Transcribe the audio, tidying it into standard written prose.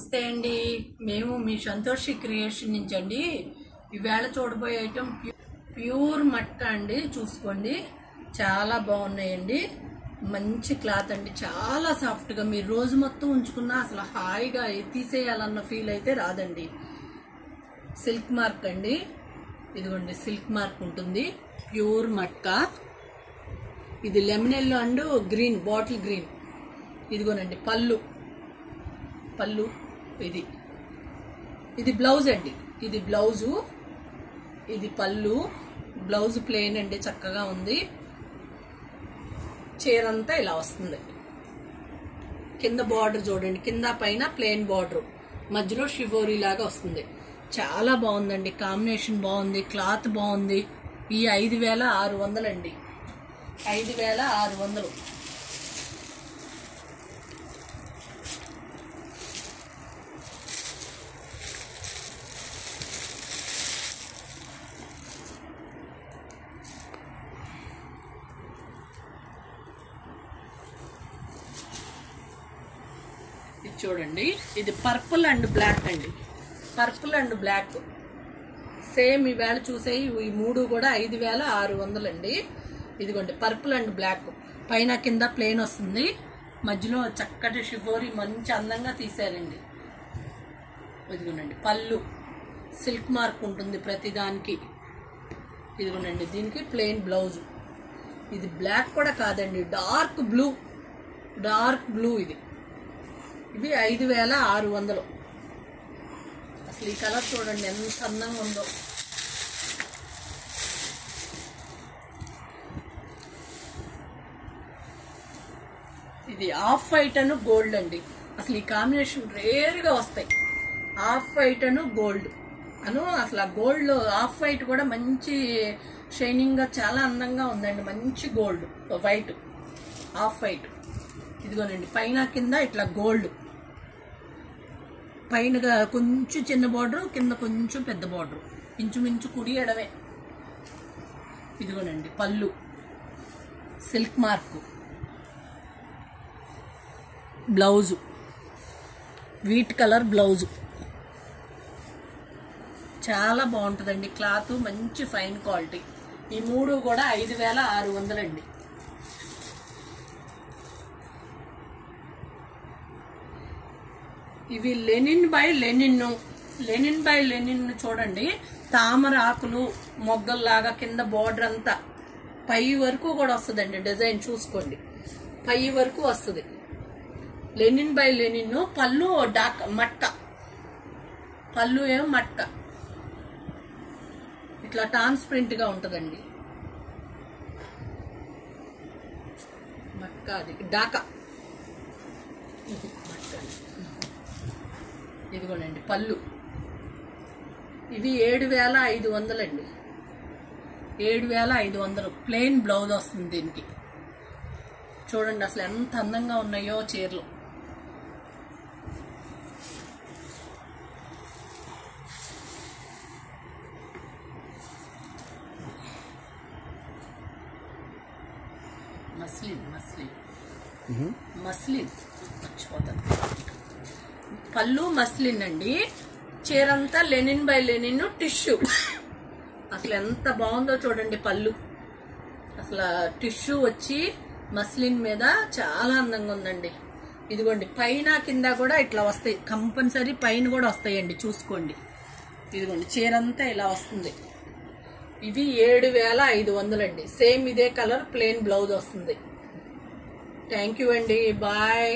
నమస్తే అండి. మేము మీ సంతోషి క్రియేషన్ నుంచి అండి. ఈవేళ చూడబోయే ఐటమ్ ప్యూర్ మట్కా అండి. చూసుకోండి, చాలా బాగున్నాయండి. మంచి క్లాత్ అండి, చాలా సాఫ్ట్గా. మీరు రోజు మొత్తం ఉంచుకున్నా అసలు హాయిగా తీసేయాలన్న ఫీల్ అయితే రాదండి. సిల్క్ మార్క్ అండి, ఇదిగోండి సిల్క్ మార్క్ ఉంటుంది. ప్యూర్ మట్కా. ఇది lemon yellow and green, bottle green. ఇదిగోనండి పళ్ళు, ఇది బ్లౌజ్ అండి. ఇది బ్లౌజు, ఇది పళ్ళు. బ్లౌజ్ ప్లెయిన్ అండి, చక్కగా ఉంది. చీర అంతా ఇలా వస్తుంది. కింద బార్డర్ చూడండి, కింద పైన ప్లెయిన్ బార్డర్, మధ్యలో షివోరీ లాగా వస్తుంది. చాలా బాగుందండి, కాంబినేషన్ బాగుంది, క్లాత్ బాగుంది. ఈ 5600 అండి, 5600. ఇది చూడండి, ఇది పర్పుల్ అండ్ బ్లాక్ అండి. Purple and black same. ఈవేళ చూసే ఈ మూడు కూడా 5600 అండి. ఇదిగోండి పర్పుల్ అండ్ బ్లాక్, పైన కింద ప్లెయిన్ వస్తుంది, మధ్యలో చక్కటి షివోరీ మంచి అందంగా తీసారండి. ఇదిగోనండి పళ్ళు, సిల్క్ మార్క్ ఉంటుంది ప్రతిదానికి. ఇదిగోనండి దీనికి ప్లెయిన్ బ్లౌజ్. ఇది బ్లాక్ కూడా కాదండి, డార్క్ బ్లూ. ఇవి 5600. అసలు ఈ కలర్ చూడండి ఎంత అందంగా ఉందో. ఇది ఆఫ్ వైట్ అను గోల్డ్ అండి. అసలు ఈ కాంబినేషన్ రేర్గా వస్తాయి. ఆఫ్ వైట్ అను గోల్డ్ అసలు ఆ గోల్డ్ లో ఆఫ్ వైట్ కూడా మంచి షైనింగ్ గా చాలా అందంగా ఉందండి. మంచి గోల్డ్, వైట్, ఆఫ్ వైట్. ఇదిగోనండి పైన కింద ఇట్లా గోల్డ్, పైన కొంచెం చిన్న బార్డర్, కింద కొంచెం పెద్ద బార్డర్, ఇంచుమించు కుడి ఎడమే. ఇదిగోనండి పళ్ళు, silk mark, blouse, wheat colour blouse. చాలా బాగుంటుందండి క్లాత్, మంచి ఫైన్ క్వాలిటీ. ఈ మూడు కూడా 5600 అండి. ఇవి లెనిన్ బై లెనిన్ చూడండి. తామర ఆకులు మొగ్గల్లాగా కింద బార్డర్ అంతా పై వరకు కూడా వస్తుందండి. డిజైన్ చూసుకోండి, పై వరకు వస్తుంది. Lenin by Lenin. పళ్ళు మట్క, పళ్ళు ఏమో మట్క, ఇట్లా ట్రాన్స్పరెంట్ గా ఉంటుందండి. మట్క, అది డాకా. ఇదిగోనండి పళ్ళు. ఇవి 7500 అండి, 7500. ప్లెయిన్ బ్లౌజ్ వస్తుంది దీనికి. చూడండి అసలు ఎంత అందంగా ఉన్నాయో చీరలు. మస్లిన్ మర్చిపోతాను. పళ్ళు మస్లిన్ అండి. చీరంతా లెనిన్ బై లెనిన్ టిష్యూ. అసలు ఎంత బాగుందో చూడండి పళ్ళు. అసలు టిష్యూ వచ్చి మస్లిన్ మీద చాలా అందంగా ఉందండి. ఇదిగోండి పైన కింద కూడా ఇట్లా వస్తాయి, కంపల్సరీ పైన కూడా వస్తాయండి. చూసుకోండి, ఇదిగోండి చీరంతా ఇలా వస్తుంది. ఇవి 7500 అండి. సేమ్ ఇదే కలర్, ప్లెయిన్ బ్లౌజ్ వస్తుంది. థ్యాంక్ యూ అండి, బాయ్.